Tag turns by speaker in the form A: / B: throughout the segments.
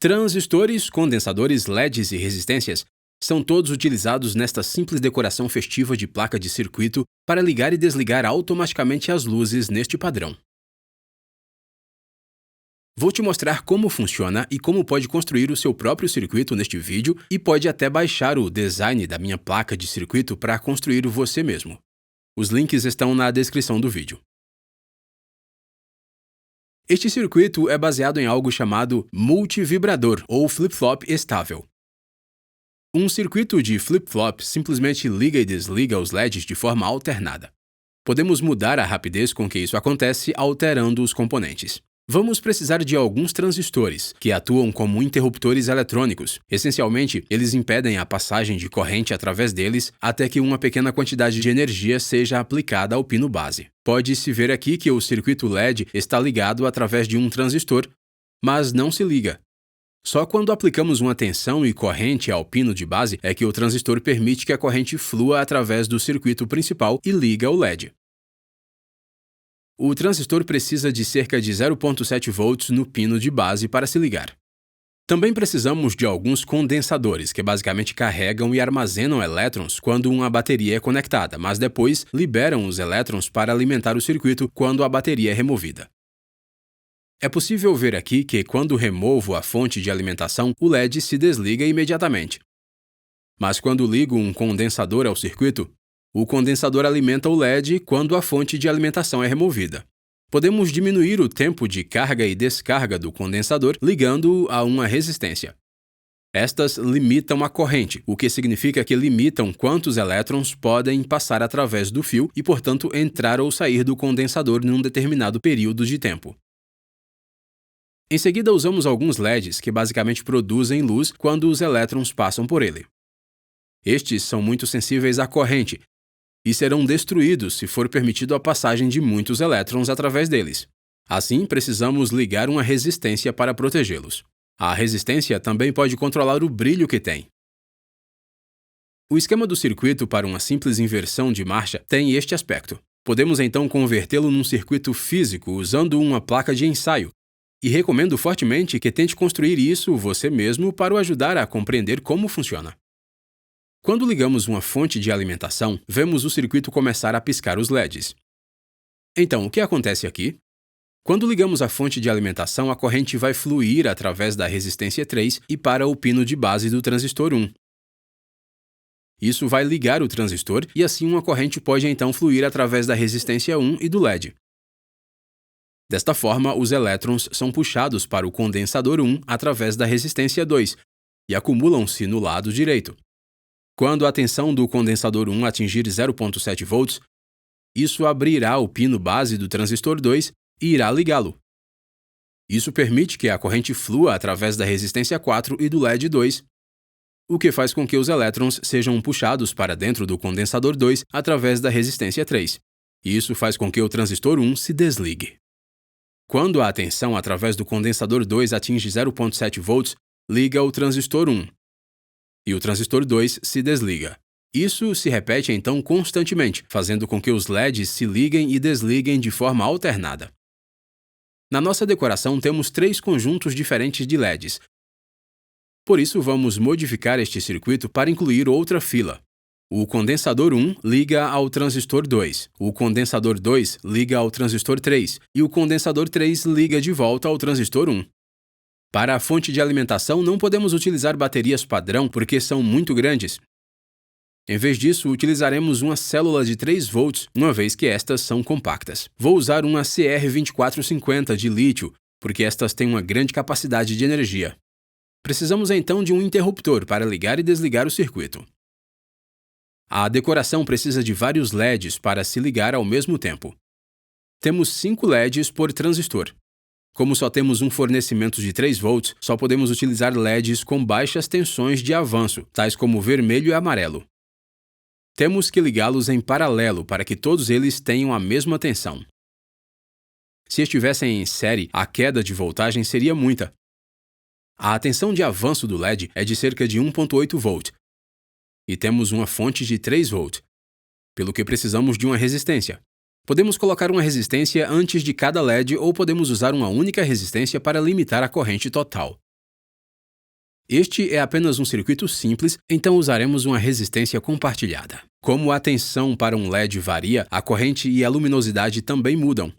A: Transistores, condensadores, LEDs e resistências são todos utilizados nesta simples decoração festiva de placa de circuito para ligar e desligar automaticamente as luzes neste padrão. Vou te mostrar como funciona e como pode construir o seu próprio circuito neste vídeo e pode até baixar o design da minha placa de circuito para construir você mesmo. Os links estão na descrição do vídeo. Este circuito é baseado em algo chamado multivibrador ou flip-flop estável. Um circuito de flip-flop simplesmente liga e desliga os LEDs de forma alternada. Podemos mudar a rapidez com que isso acontece alterando os componentes. Vamos precisar de alguns transistores, que atuam como interruptores eletrônicos. Essencialmente, eles impedem a passagem de corrente através deles até que uma pequena quantidade de energia seja aplicada ao pino base. Pode-se ver aqui que o circuito LED está ligado através de um transistor, mas não se liga. Só quando aplicamos uma tensão e corrente ao pino de base é que o transistor permite que a corrente flua através do circuito principal e liga o LED. O transistor precisa de cerca de 0,7 volts no pino de base para se ligar. Também precisamos de alguns condensadores, que basicamente carregam e armazenam elétrons quando uma bateria é conectada, mas depois liberam os elétrons para alimentar o circuito quando a bateria é removida. É possível ver aqui que, quando removo a fonte de alimentação, o LED se desliga imediatamente. Mas quando ligo um condensador ao circuito, o condensador alimenta o LED quando a fonte de alimentação é removida. Podemos diminuir o tempo de carga e descarga do condensador ligando-o a uma resistência. Estas limitam a corrente, o que significa que limitam quantos elétrons podem passar através do fio e, portanto, entrar ou sair do condensador num determinado período de tempo. Em seguida, usamos alguns LEDs que basicamente produzem luz quando os elétrons passam por ele. Estes são muito sensíveis à corrente e serão destruídos se for permitido a passagem de muitos elétrons através deles. Assim, precisamos ligar uma resistência para protegê-los. A resistência também pode controlar o brilho que tem. O esquema do circuito para uma simples inversão de marcha tem este aspecto. Podemos então convertê-lo num circuito físico usando uma placa de ensaio, e recomendo fortemente que tente construir isso você mesmo para o ajudar a compreender como funciona. Quando ligamos uma fonte de alimentação, vemos o circuito começar a piscar os LEDs. Então, o que acontece aqui? Quando ligamos a fonte de alimentação, a corrente vai fluir através da resistência 3 e para o pino de base do transistor 1. Isso vai ligar o transistor e assim uma corrente pode então fluir através da resistência 1 e do LED. Desta forma, os elétrons são puxados para o condensador 1 através da resistência 2 e acumulam-se no lado direito. Quando a tensão do condensador 1 atingir 0,7 volts, isso abrirá o pino base do transistor 2 e irá ligá-lo. Isso permite que a corrente flua através da resistência 4 e do LED 2, o que faz com que os elétrons sejam puxados para dentro do condensador 2 através da resistência 3. Isso faz com que o transistor 1 se desligue. Quando a tensão através do condensador 2 atinge 0,7 volts, liga o transistor 1. E o transistor 2 se desliga. Isso se repete então constantemente, fazendo com que os LEDs se liguem e desliguem de forma alternada. Na nossa decoração temos 3 conjuntos diferentes de LEDs. Por isso vamos modificar este circuito para incluir outra fila. O condensador 1 liga ao transistor 2, o condensador 2 liga ao transistor 3 e o condensador 3 liga de volta ao transistor 1. Para a fonte de alimentação, não podemos utilizar baterias padrão porque são muito grandes. Em vez disso, utilizaremos uma célula de 3 volts, uma vez que estas são compactas. Vou usar uma CR2450 de lítio, porque estas têm uma grande capacidade de energia. Precisamos então de um interruptor para ligar e desligar o circuito. A decoração precisa de vários LEDs para se ligar ao mesmo tempo. Temos 5 LEDs por transistor. Como só temos um fornecimento de 3 volts, só podemos utilizar LEDs com baixas tensões de avanço, tais como vermelho e amarelo. Temos que ligá-los em paralelo para que todos eles tenham a mesma tensão. Se estivessem em série, a queda de voltagem seria muita. A tensão de avanço do LED é de cerca de 1,8 volt. E temos uma fonte de 3 volt, pelo que precisamos de uma resistência. Podemos colocar uma resistência antes de cada LED ou podemos usar uma única resistência para limitar a corrente total. Este é apenas um circuito simples, então usaremos uma resistência compartilhada. Como a tensão para um LED varia, a corrente e a luminosidade também mudam.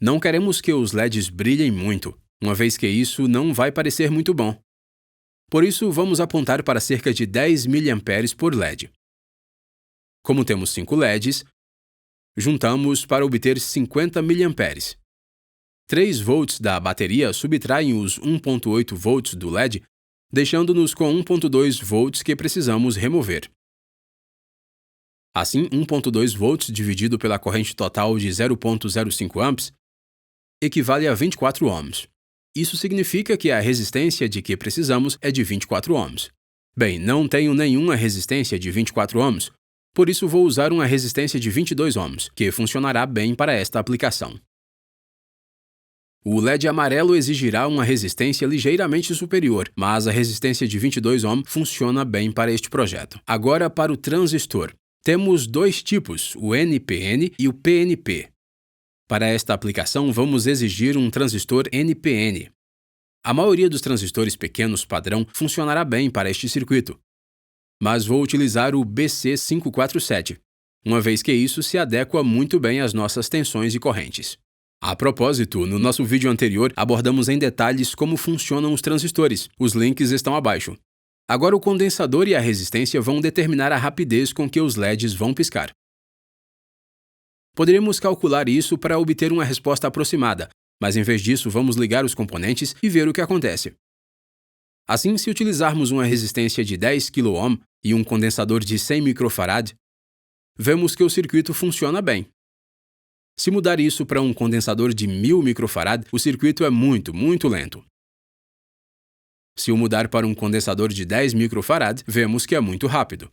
A: Não queremos que os LEDs brilhem muito, uma vez que isso não vai parecer muito bom. Por isso, vamos apontar para cerca de 10 mA por LED. Como temos 5 LEDs, juntamos para obter 50 mA. 3 volts da bateria subtraem os 1,8 volts do LED, deixando-nos com 1,2 volts que precisamos remover. Assim, 1,2 volts dividido pela corrente total de 0,05 amps equivale a 24 ohms. Isso significa que a resistência de que precisamos é de 24 ohms. Bem, não tenho nenhuma resistência de 24 ohms, por isso vou usar uma resistência de 22 ohms, que funcionará bem para esta aplicação. O LED amarelo exigirá uma resistência ligeiramente superior, mas a resistência de 22 ohms funciona bem para este projeto. Agora para o transistor. Temos dois tipos, o NPN e o PNP. Para esta aplicação, vamos exigir um transistor NPN. A maioria dos transistores pequenos padrão funcionará bem para este circuito, mas vou utilizar o BC547, uma vez que isso se adequa muito bem às nossas tensões e correntes. A propósito, no nosso vídeo anterior, abordamos em detalhes como funcionam os transistores. Os links estão abaixo. Agora o condensador e a resistência vão determinar a rapidez com que os LEDs vão piscar. Poderíamos calcular isso para obter uma resposta aproximada, mas em vez disso vamos ligar os componentes e ver o que acontece. Assim, se utilizarmos uma resistência de 10 kΩ e um condensador de 100 microfarad, vemos que o circuito funciona bem. Se mudar isso para um condensador de 1000 microfarad, o circuito é muito lento. Se o mudar para um condensador de 10 microfarad, vemos que é muito rápido.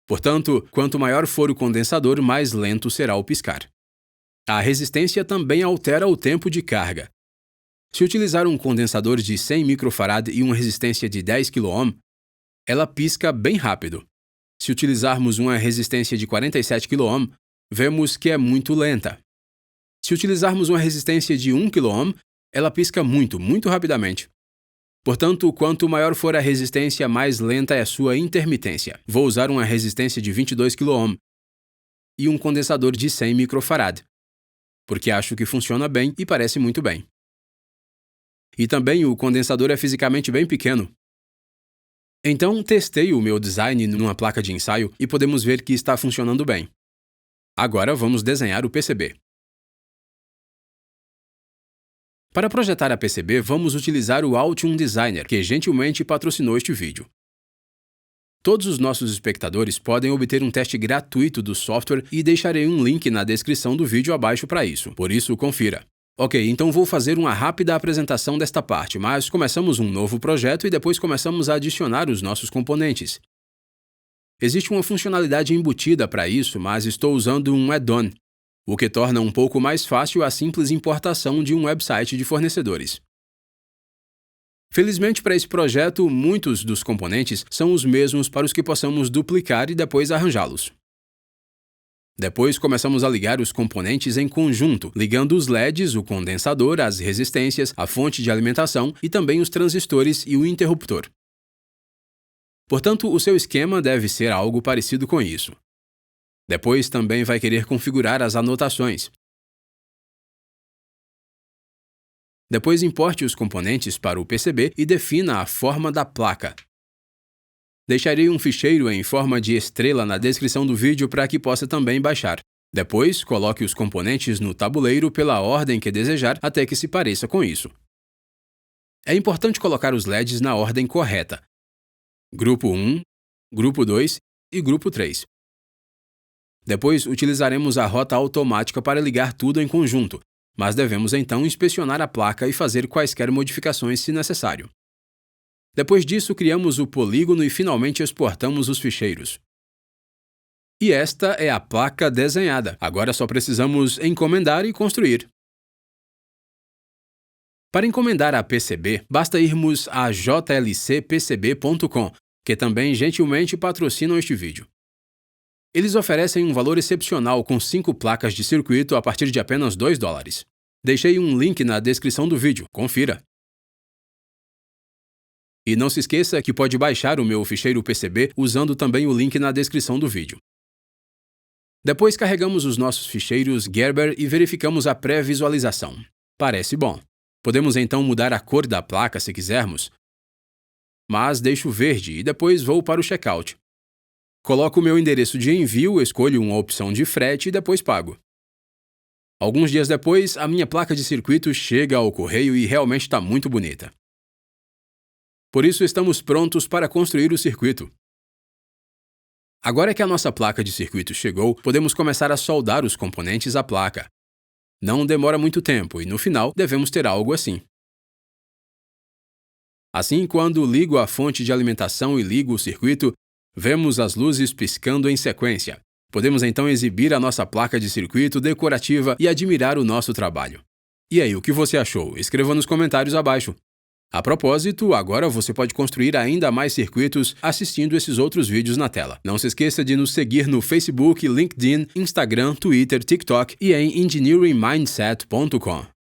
A: Portanto, quanto maior for o condensador, mais lento será o piscar. A resistência também altera o tempo de carga. Se utilizar um condensador de 100 microfarad e uma resistência de 10 kΩ, ela pisca bem rápido. Se utilizarmos uma resistência de 47 kΩ, vemos que é muito lenta. Se utilizarmos uma resistência de 1 kΩ, ela pisca muito rapidamente. Portanto, quanto maior for a resistência, mais lenta é a sua intermitência. Vou usar uma resistência de 22 kΩ e um condensador de 100 microfarad, porque acho que funciona bem e parece muito bem. E também o condensador é fisicamente bem pequeno. Então, testei o meu design numa placa de ensaio e podemos ver que está funcionando bem. Agora vamos desenhar o PCB. Para projetar a PCB, vamos utilizar o Altium Designer, que gentilmente patrocinou este vídeo. Todos os nossos espectadores podem obter um teste gratuito do software e deixarei um link na descrição do vídeo abaixo para isso, por isso confira. Ok, então vou fazer uma rápida apresentação desta parte, mas começamos um novo projeto e depois começamos a adicionar os nossos componentes. Existe uma funcionalidade embutida para isso, mas estou usando um add-on, o que torna um pouco mais fácil a simples importação de um website de fornecedores. Felizmente para esse projeto, muitos dos componentes são os mesmos para os que possamos duplicar e depois arranjá-los. Depois começamos a ligar os componentes em conjunto, ligando os LEDs, o condensador, as resistências, a fonte de alimentação e também os transistores e o interruptor. Portanto, o seu esquema deve ser algo parecido com isso. Depois também vai querer configurar as anotações. Depois importe os componentes para o PCB e defina a forma da placa. Deixarei um ficheiro em forma de estrela na descrição do vídeo para que possa também baixar. Depois, coloque os componentes no tabuleiro pela ordem que desejar até que se pareça com isso. É importante colocar os LEDs na ordem correta. Grupo 1, Grupo 2 e Grupo 3. Depois, utilizaremos a rota automática para ligar tudo em conjunto, mas devemos então inspecionar a placa e fazer quaisquer modificações se necessário. Depois disso, criamos o polígono e finalmente exportamos os ficheiros. E esta é a placa desenhada. Agora só precisamos encomendar e construir. Para encomendar a PCB, basta irmos a jlcpcb.com, que também gentilmente patrocinam este vídeo. Eles oferecem um valor excepcional com 5 placas de circuito a partir de apenas $2. Deixei um link na descrição do vídeo, confira. E não se esqueça que pode baixar o meu ficheiro PCB usando também o link na descrição do vídeo. Depois carregamos os nossos ficheiros Gerber e verificamos a pré-visualização. Parece bom. Podemos então mudar a cor da placa se quisermos, mas deixo verde e depois vou para o checkout. Coloco o meu endereço de envio, escolho uma opção de frete e depois pago. Alguns dias depois, a minha placa de circuito chega ao correio e realmente está muito bonita. Por isso, estamos prontos para construir o circuito. Agora que a nossa placa de circuito chegou, podemos começar a soldar os componentes à placa. Não demora muito tempo e, no final, devemos ter algo assim. Assim, quando ligo a fonte de alimentação e ligo o circuito, vemos as luzes piscando em sequência. Podemos então exibir a nossa placa de circuito decorativa e admirar o nosso trabalho. E aí, o que você achou? Escreva nos comentários abaixo. A propósito, agora você pode construir ainda mais circuitos assistindo esses outros vídeos na tela. Não se esqueça de nos seguir no Facebook, LinkedIn, Instagram, Twitter, TikTok e em engineeringmindset.com.